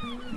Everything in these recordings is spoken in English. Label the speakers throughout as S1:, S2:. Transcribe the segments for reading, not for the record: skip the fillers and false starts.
S1: G'day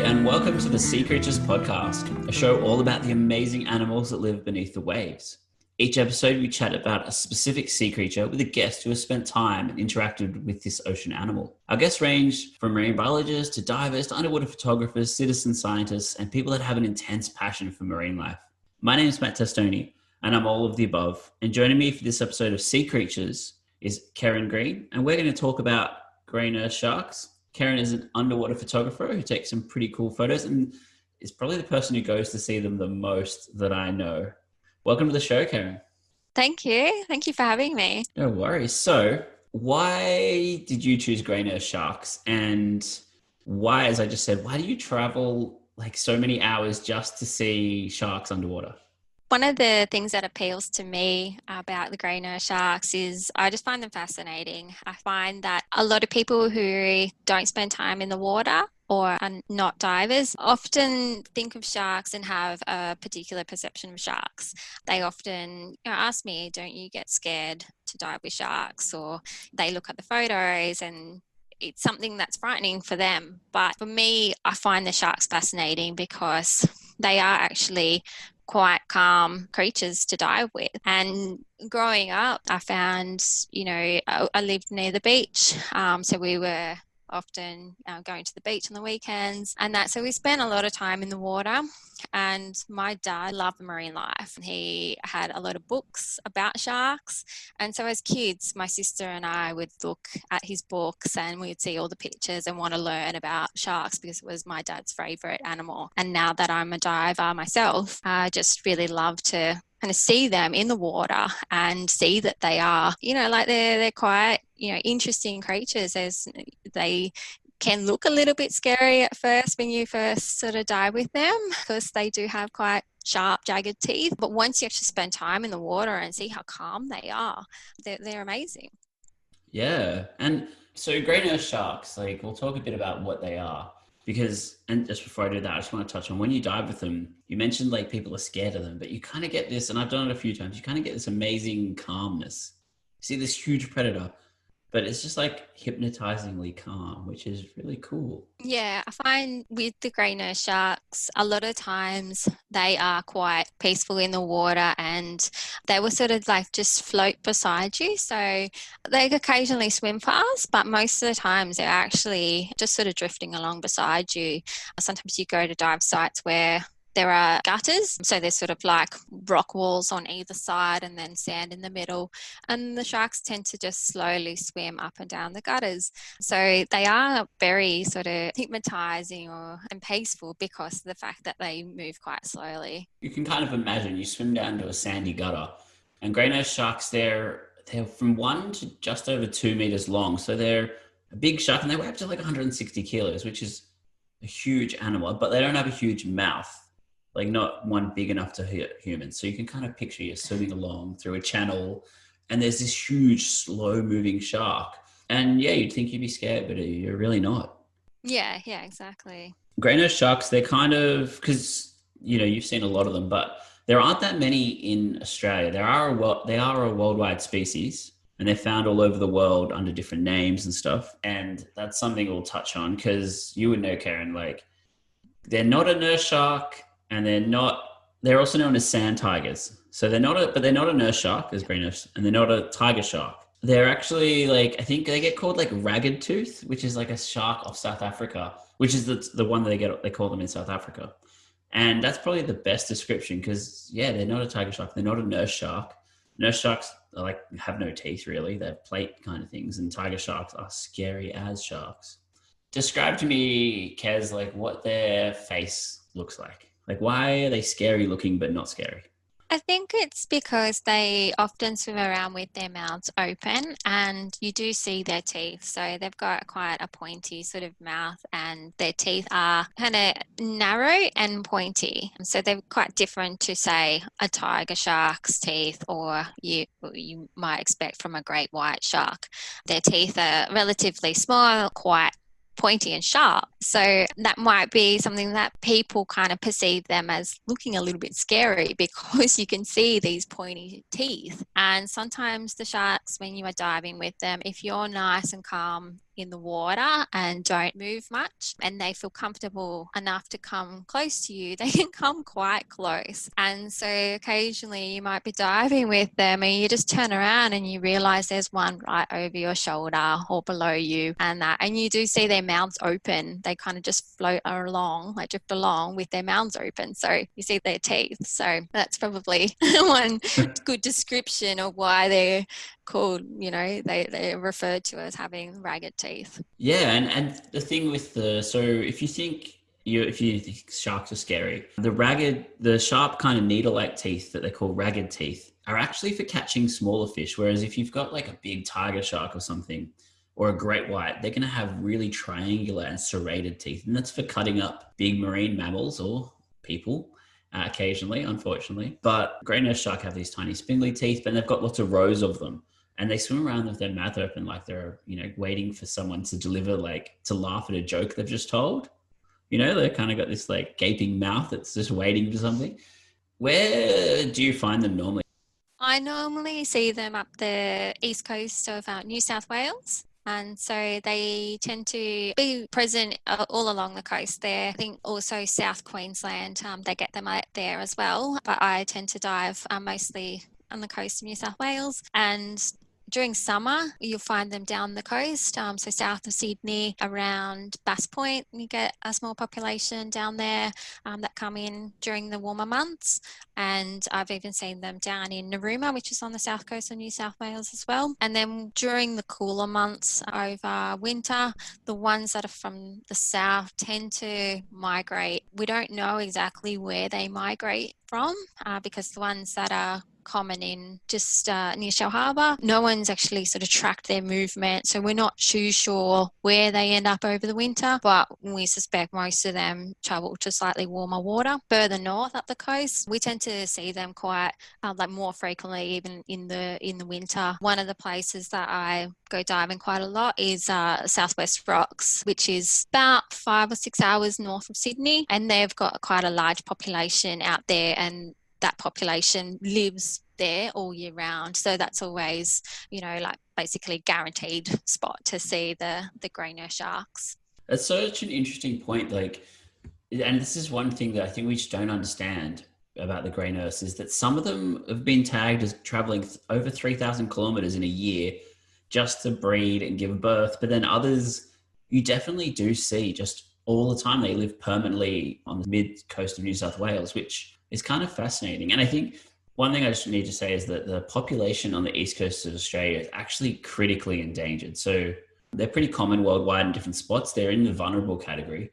S1: and welcome to the Sea Creatures podcast, a show all about the amazing animals that live beneath the waves. Each episode we chat about a specific sea creature with a guest who has spent time and interacted with this ocean animal. Our guests range from marine biologists to divers to underwater photographers, citizen scientists, and people that have an intense passion for marine life. My name is Matt Testoni and I'm all of the above. And joining me for this episode of Sea Creatures is Keren Green, and we're going to talk about grey nurse sharks. Keren is an underwater photographer who takes some pretty cool photos and is probably the person who goes to see them the most that I know. Welcome to the show, Keren.
S2: Thank you. Thank you for having me.
S1: No worries. So why did you choose grey nurse sharks? And why, as I just said, why do you travel like so many hours just to see sharks underwater?
S2: One of the things that appeals to me about the grey nurse sharks is I just find them fascinating. I find that a lot of people who don't spend time in the water or are not divers often think of sharks and have a particular perception of sharks. They often ask me, don't you get scared to dive with sharks? Or they look at the photos and it's something that's frightening for them. But for me, I find the sharks fascinating because they are actually quite calm creatures to dive with. And growing up, I found, I lived near the beach. So we were often going to the beach on the weekends and that. So we spent a lot of time in the water. And my dad loved marine life. He had a lot of books about sharks. And so as kids, my sister and I would look at his books and we'd see all the pictures and want to learn about sharks because it was my dad's favorite animal. And now that I'm a diver myself, I just really love to kind of see them in the water and see that they are, they're quite, interesting creatures as they can look a little bit scary at first when you first sort of dive with them because they do have quite sharp, jagged teeth. But once you actually spend time in the water and see how calm they are, they're amazing.
S1: Yeah. And so grey nurse sharks, like we'll talk a bit about what they are because, and just before I do that, I just want to touch on when you dive with them, you mentioned like people are scared of them, but you kind of get this, and I've done it a few times, you kind of get this amazing calmness. You see this huge predator, but it's just like hypnotizingly calm, which is really cool.
S2: Yeah, I find with the grey nurse sharks, a lot of times they are quite peaceful in the water and they will sort of like just float beside you. So they occasionally swim fast, but most of the times they're actually just sort of drifting along beside you. Sometimes you go to dive sites where there are gutters, so there's sort of like rock walls on either side and then sand in the middle, and the sharks tend to just slowly swim up and down the gutters. So they are very sort of hypnotizing and peaceful because of the fact that they move quite slowly.
S1: You can kind of imagine you swim down to a sandy gutter, and grey nurse sharks, they're from 1 to just over 2 meters long, so they're a big shark, and they weigh up to like 160 kilos, which is a huge animal, but they don't have a huge mouth. Like not one big enough to hurt humans. So you can kind of picture you're swimming along through a channel and there's this huge, slow moving shark. And yeah, you'd think you'd be scared, but you're really not.
S2: Yeah, exactly.
S1: Grey nurse sharks, they're kind of, because, you've seen a lot of them, but there aren't that many in Australia. They are a worldwide species and they're found all over the world under different names and stuff. And that's something we'll touch on because you would know, Keren, like they're not a nurse shark. And they're also known as sand tigers. So they're not a nurse shark, as grey nurse, and they're not a tiger shark. They're actually like, I think they get called like ragged tooth, which is like a shark off South Africa, which is the one that they call them in South Africa. And that's probably the best description because they're not a tiger shark. They're not a nurse shark. Nurse sharks are like have no teeth really. They're plate kind of things. And tiger sharks are scary as sharks. Describe to me, Kez, like what their face looks like. Like, why are they scary looking but not scary?
S2: I think it's because they often swim around with their mouths open and you do see their teeth. So they've got quite a pointy sort of mouth and their teeth are kind of narrow and pointy. So they're quite different to, say, a tiger shark's teeth or you might expect from a great white shark. Their teeth are relatively small, quite pointy and sharp. So that might be something that people kind of perceive them as looking a little bit scary because you can see these pointy teeth. And sometimes the sharks, when you are diving with them, if you're nice and calm in the water and don't move much and they feel comfortable enough to come close to you, they can come quite close. And so occasionally you might be diving with them and you just turn around and you realize there's one right over your shoulder or below you, and you do see their mouths open. They kind of just float along, like drift along with their mouths open, so you see their teeth. So that's probably one good description of why they're called, they're referred to as having ragged teeth.
S1: Yeah, and the thing with so if you think sharks are scary, the sharp kind of needle-like teeth that they call ragged teeth are actually for catching smaller fish. Whereas if you've got like a big tiger shark or something, or a great white, they're going to have really triangular and serrated teeth, and that's for cutting up big marine mammals or people. Occasionally, unfortunately, but great nurse shark have these tiny spindly teeth, but they've got lots of rows of them. And they swim around with their mouth open like they're, waiting for someone to to laugh at a joke they've just told. They've kind of got this like gaping mouth that's just waiting for something. Where do you find them normally?
S2: I normally see them up the east coast of New South Wales. And so they tend to be present all along the coast there. I think also South Queensland, they get them out there as well. But I tend to dive mostly on the coast of New South Wales. And during summer, you'll find them down the coast, so south of Sydney, around Bass Point. You get a small population down there that come in during the warmer months. And I've even seen them down in Narooma, which is on the south coast of New South Wales as well. And then during the cooler months over winter, the ones that are from the south tend to migrate. We don't know exactly where they migrate from because the ones that are common in just near Shell Harbour, no one's actually sort of tracked their movement, so we're not too sure where they end up over the winter, but we suspect most of them travel to slightly warmer water. Further north up the coast, we tend to see them quite like more frequently even in the winter. One of the places that I go diving quite a lot is Southwest Rocks, which is about 5 or 6 hours north of Sydney, and they've got quite a large population out there, and that population lives there all year round. So that's always, like basically guaranteed spot to see the grey nurse sharks.
S1: That's such an interesting point. And this is one thing that I think we just don't understand about the grey nurse is that some of them have been tagged as traveling over 3,000 kilometers in a year just to breed and give birth. But then others, you definitely do see just all the time. They live permanently on the mid coast of New South Wales, which is kind of fascinating. And I think one thing I just need to say is that the population on the east coast of Australia is actually critically endangered. So they're pretty common worldwide in different spots. They're in the vulnerable category,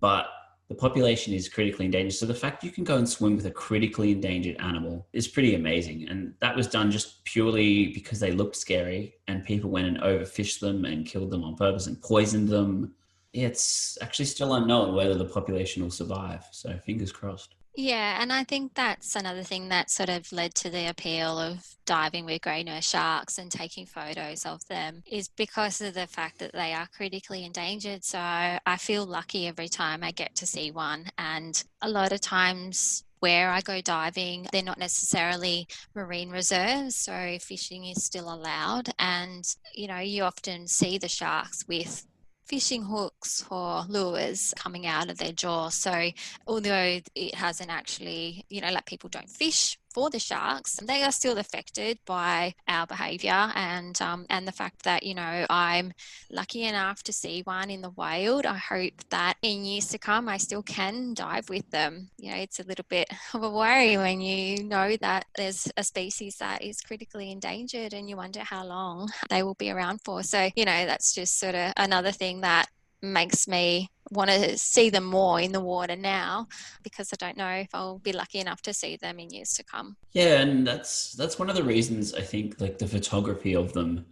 S1: but the population is critically endangered. So the fact you can go and swim with a critically endangered animal is pretty amazing. And that was done just purely because they looked scary and people went and overfished them and killed them on purpose and poisoned them. It's actually still unknown whether the population will survive. So fingers crossed.
S2: Yeah, and I think that's another thing that sort of led to the appeal of diving with grey nurse sharks and taking photos of them is because of the fact that they are critically endangered. So I feel lucky every time I get to see one. And a lot of times where I go diving, they're not necessarily marine reserves, so fishing is still allowed. And, you often see the sharks with fishing hooks or lures coming out of their jaw. So although it hasn't actually, like people don't fish for the sharks, they are still affected by our behaviour and the fact that, I'm lucky enough to see one in the wild. I hope that in years to come, I still can dive with them. It's a little bit of a worry when you know that there's a species that is critically endangered and you wonder how long they will be around for. So, that's just sort of another thing that makes me want to see them more in the water now because I don't know if I'll be lucky enough to see them in years to come.
S1: Yeah, and that's one of the reasons I think like the photography of them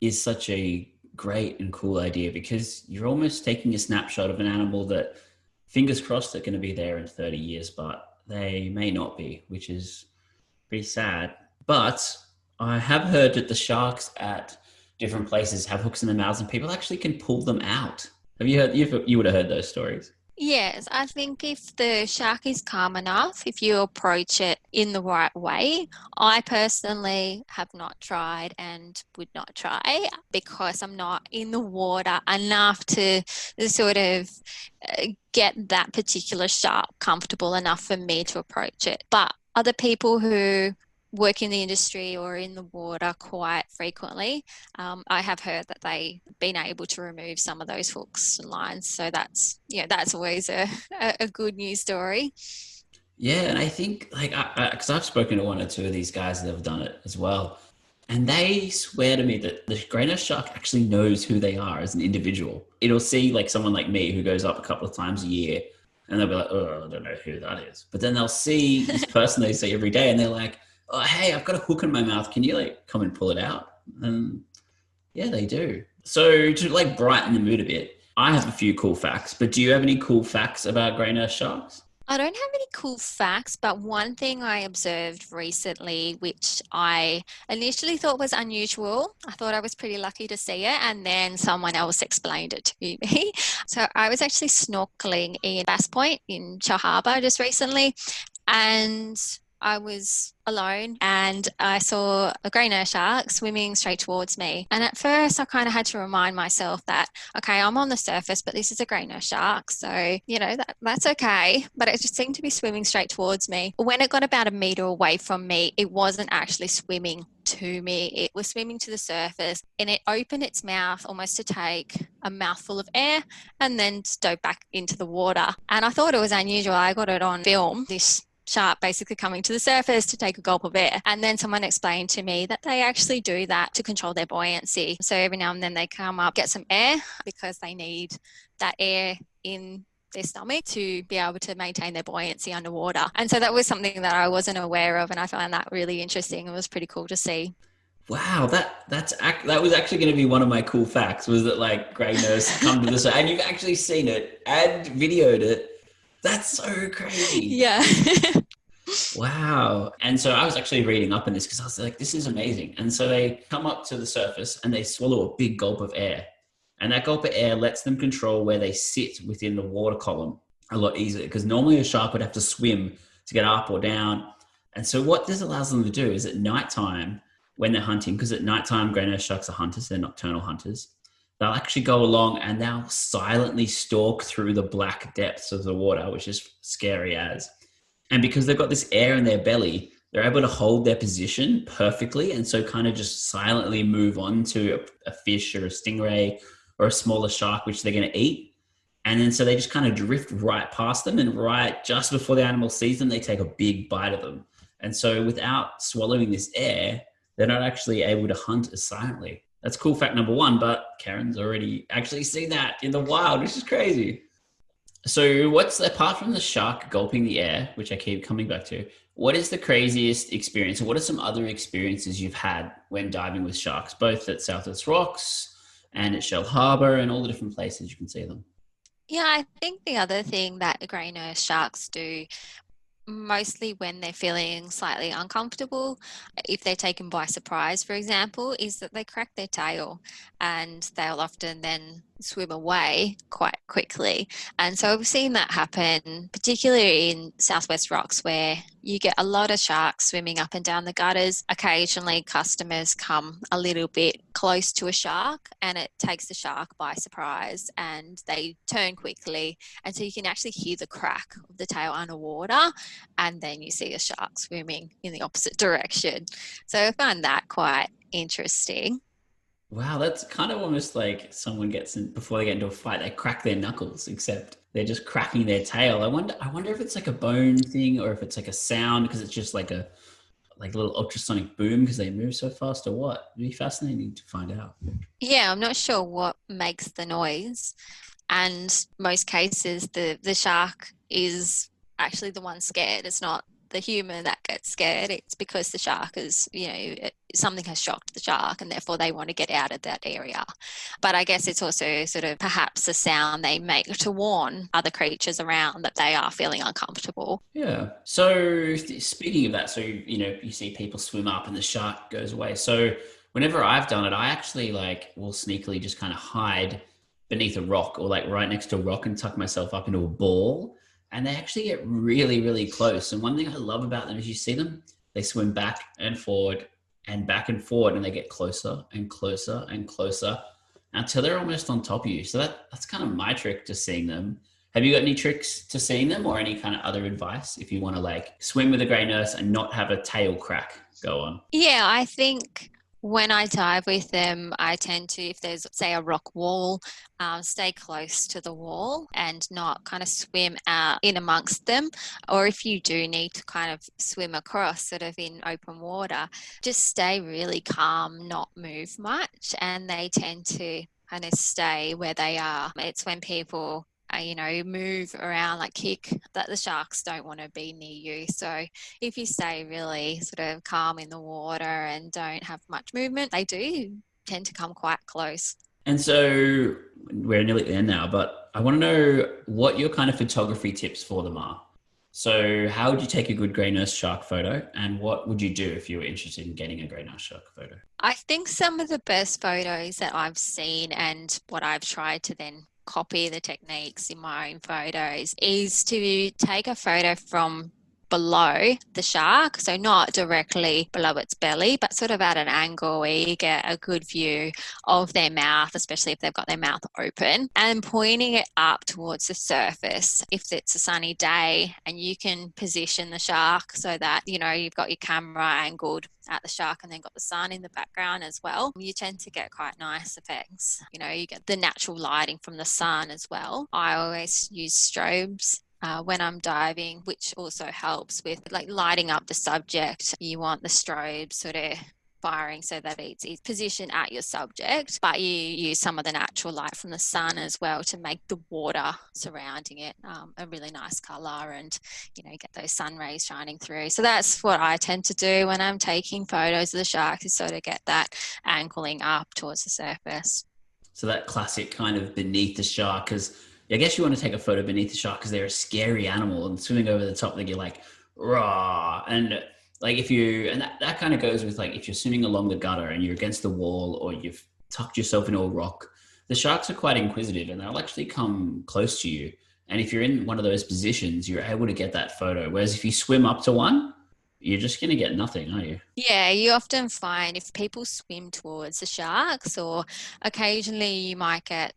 S1: is such a great and cool idea because you're almost taking a snapshot of an animal that fingers crossed they're going to be there in 30 years, but they may not be, which is pretty sad. But I have heard that the sharks at different places have hooks in their mouths and people actually can pull them out Have you heard? You would have heard those stories.
S2: Yes, I think if the shark is calm enough, if you approach it in the right way, I personally have not tried and would not try because I'm not in the water enough to sort of get that particular shark comfortable enough for me to approach it. But other people who work in the industry or in the water quite frequently, I have heard that they've been able to remove some of those hooks and lines. So that's, that's always a good news story.
S1: Yeah, and I think like because I've spoken to one or two of these guys that have done it as well, and they swear to me that the grey nurse shark actually knows who they are as an individual. It'll see like someone like me who goes up a couple of times a year, and they'll be like, "Oh, I don't know who that is," but then they'll see this person they see every day, and they're like, "Oh, hey, I've got a hook in my mouth. Can you like come and pull it out?" And yeah, they do. So to like brighten the mood a bit, I have a few cool facts. But do you have any cool facts about grey nurse sharks?
S2: I don't have any cool facts, but one thing I observed recently, which I initially thought was unusual, I thought I was pretty lucky to see it, and then someone else explained it to me. So I was actually snorkeling in Bass Point in Shell Harbour just recently, and I was alone and I saw a grey nurse shark swimming straight towards me. And at first, I kind of had to remind myself that, okay, I'm on the surface, but this is a grey nurse shark. So, that's okay. But it just seemed to be swimming straight towards me. When it got about a meter away from me, it wasn't actually swimming to me. It was swimming to the surface and it opened its mouth almost to take a mouthful of air and then dove back into the water. And I thought it was unusual. I got it on film, this shark basically coming to the surface to take a gulp of air. And then someone explained to me that they actually do that to control their buoyancy. So every now and then they come up, get some air because they need that air in their stomach to be able to maintain their buoyancy underwater. And so that was something that I wasn't aware of, and I found that really interesting. It was pretty cool to see.
S1: Wow, that was actually going to be one of my cool facts. Was that like grey nurse come to the and you've actually seen it and videoed it. That's so crazy.
S2: Yeah.
S1: Wow. And so I was actually reading up on this because I was like, this is amazing. And so they come up to the surface and they swallow a big gulp of air. And that gulp of air lets them control where they sit within the water column a lot easier because normally a shark would have to swim to get up or down. And so what this allows them to do is at nighttime when they're hunting, because at nighttime grey nurse sharks are hunters, they're nocturnal hunters. They'll actually go along and they'll silently stalk through the black depths of the water, which is scary as. And because they've got this air in their belly, they're able to hold their position perfectly. And so kind of just silently move on to a fish or a stingray or a smaller shark, which they're going to eat. And then so they just kind of drift right past them, and right just before the animal sees them, they take a big bite of them. And so without swallowing this air, they're not actually able to hunt as silently. That's cool fact number one, but Keren's already actually seen that in the wild, which is crazy. So what's, apart from the shark gulping the air, which I keep coming back to, what is the craziest experience, or what are some other experiences you've had when diving with sharks, both at Southwest Rocks and at Shell Harbour and all the different places you can see them?
S2: Yeah, I think the other thing that grey nurse sharks do, mostly when they're feeling slightly uncomfortable, if they're taken by surprise, for example, is that they crack their tail and they'll often then swim away quite quickly. And so we've seen that happen, particularly in Southwest Rocks, where you get a lot of sharks swimming up and down the gutters. Occasionally, customers come a little bit close to a shark and it takes the shark by surprise and they turn quickly. And so you can actually hear the crack of the tail underwater, and then you see a shark swimming in the opposite direction. So I find that quite interesting.
S1: Wow, that's kind of almost like someone gets in before they get into a fight, they crack their knuckles, except they're just cracking their tail. I wonder if it's like a bone thing or if it's like a sound because it's just like a little ultrasonic boom because they move so fast, or what. It'd be fascinating to find out.
S2: Yeah, I'm not sure what makes the noise. And most cases, the shark is actually the one scared. It's not the human that gets scared. It's because the shark is, something has shocked the shark and therefore they want to get out of that area. But I guess it's also sort of perhaps a sound they make to warn other creatures around that they are feeling uncomfortable.
S1: Yeah. So speaking of that, so you see people swim up and the shark goes away. So whenever I've done it, I actually will sneakily just kind of hide beneath a rock or like right next to a rock and tuck myself up into a ball. And they actually get really, really close. And one thing I love about them is you see them, they swim back and forward and back and forward, and they get closer and closer and closer until they're almost on top of you. So that's kind of my trick to seeing them. Have you got any tricks to seeing them or any kind of other advice if you want to like swim with a grey nurse and not have a tail crack go on?
S2: Yeah, I think when I dive with them, I tend to, if there's, say, a rock wall, stay close to the wall and not kind of swim out in amongst them. Or if you do need to kind of swim across sort of in open water, just stay really calm, not move much. And they tend to kind of stay where they are. It's when people move around, like kick, that the sharks don't want to be near you. So if you stay really sort of calm in the water and don't have much movement, they do tend to come quite close.
S1: And so we're nearly there now, but I want to know what your kind of photography tips for them are. So how would you take a good grey nurse shark photo, and what would you do if you were interested in getting a grey nurse shark photo?
S2: I think some of the best photos that I've seen and what I've tried to then copy the techniques in my own photos is to take a photo from below the shark, so not directly below its belly, but sort of at an angle where you get a good view of their mouth, especially if they've got their mouth open, and pointing it up towards the surface if it's a sunny day, and you can position the shark so that you've got your camera angled at the shark and then got the sun in the background as well. You tend to get quite nice effects. You get the natural lighting from the sun as well. I always use strobes when I'm diving, which also helps with like lighting up the subject. You want the strobe sort of firing so that it's positioned at your subject, but you use some of the natural light from the sun as well to make the water surrounding it a really nice color, and get those sun rays shining through. So that's what I tend to do when I'm taking photos of the sharks, is sort of get that angling up towards the surface.
S1: So that classic kind of beneath the shark, because I guess you want to take a photo beneath the shark because they're a scary animal, and swimming over the top, they get like raw. And like that kind of goes with like if you're swimming along the gutter and you're against the wall or you've tucked yourself into a rock, the sharks are quite inquisitive and they'll actually come close to you. And if you're in one of those positions, you're able to get that photo. Whereas if you swim up to one, you're just going to get nothing, aren't you?
S2: Yeah, you often find if people swim towards the sharks, or occasionally you might get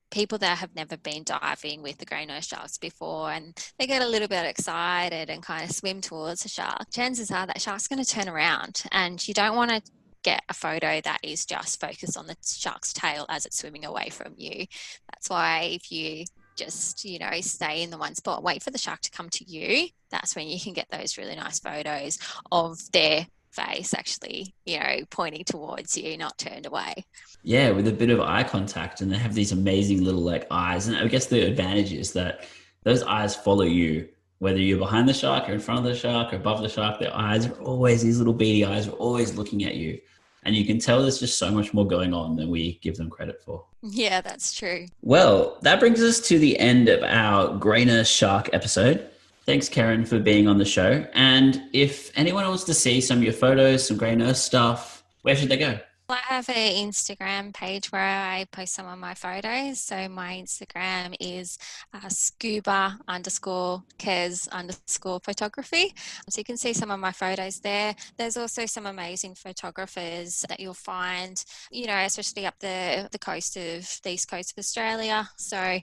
S2: people that have never been diving with the grey nose sharks before, and they get a little bit excited and kind of swim towards the shark. Chances are that shark's going to turn around, and you don't want to get a photo that is just focused on the shark's tail as it's swimming away from you. That's why if you just, stay in the one spot, wait for the shark to come to you, that's when you can get those really nice photos of their face actually, pointing towards you, not turned away.
S1: Yeah, with a bit of eye contact, and they have these amazing little like eyes. And I guess the advantage is that those eyes follow you, whether you're behind the shark or in front of the shark or above the shark. Their eyes are always, these little beady eyes are always looking at you. And you can tell there's just so much more going on than we give them credit for.
S2: Yeah, that's true.
S1: Well, that brings us to the end of our grey nurse shark episode. Thanks, Keren, for being on the show. And if anyone wants to see some of your photos, some grey nurse stuff, where should they go?
S2: I have an Instagram page where I post some of my photos. So my Instagram is scuba_Kez_photography. So you can see some of my photos there. There's also some amazing photographers that you'll find, especially up the coast of the east coast of Australia. So,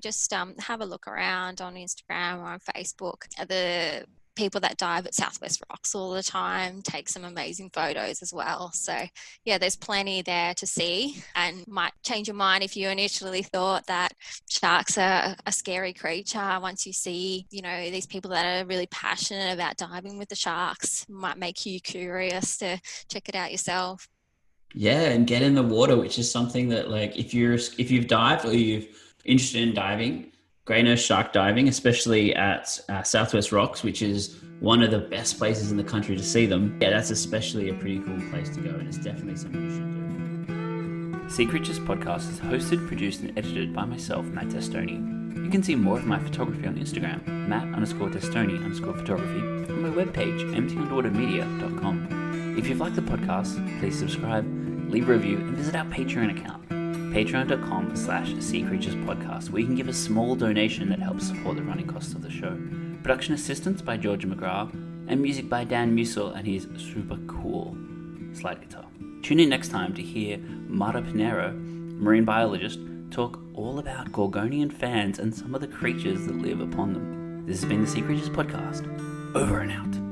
S2: just have a look around on Instagram or on Facebook. The people that dive at Southwest Rocks all the time take some amazing photos as well. So yeah, there's plenty there to see, and might change your mind if you initially thought that sharks are a scary creature. Once you see, these people that are really passionate about diving with the sharks, might make you curious to check it out yourself.
S1: Yeah, and get in the water, which is something that like if you've dived or you're interested in diving, grey nose shark diving, especially at Southwest Rocks, which is one of the best places in the country to see them. Yeah, that's especially a pretty cool place to go, and it's definitely something you should do. Sea Creatures Podcast is hosted, produced, and edited by myself, Matt Testoni. You can see more of my photography on Instagram, Matt_Testoni_photography, on my webpage, emptyunderwatermedia.com. If you've liked the podcast, please subscribe, leave a review, and visit our Patreon account. patreon.com/seacreaturespodcast, where you can give a small donation that helps support the running costs of the show. Production assistance by Georgia McGrath, and music by Dan Musil and his super cool slide guitar. Tune in next time to hear Mara Pinero, marine biologist, talk all about Gorgonian fans and some of the creatures that live upon them. This has been the Sea Creatures Podcast. Over and out.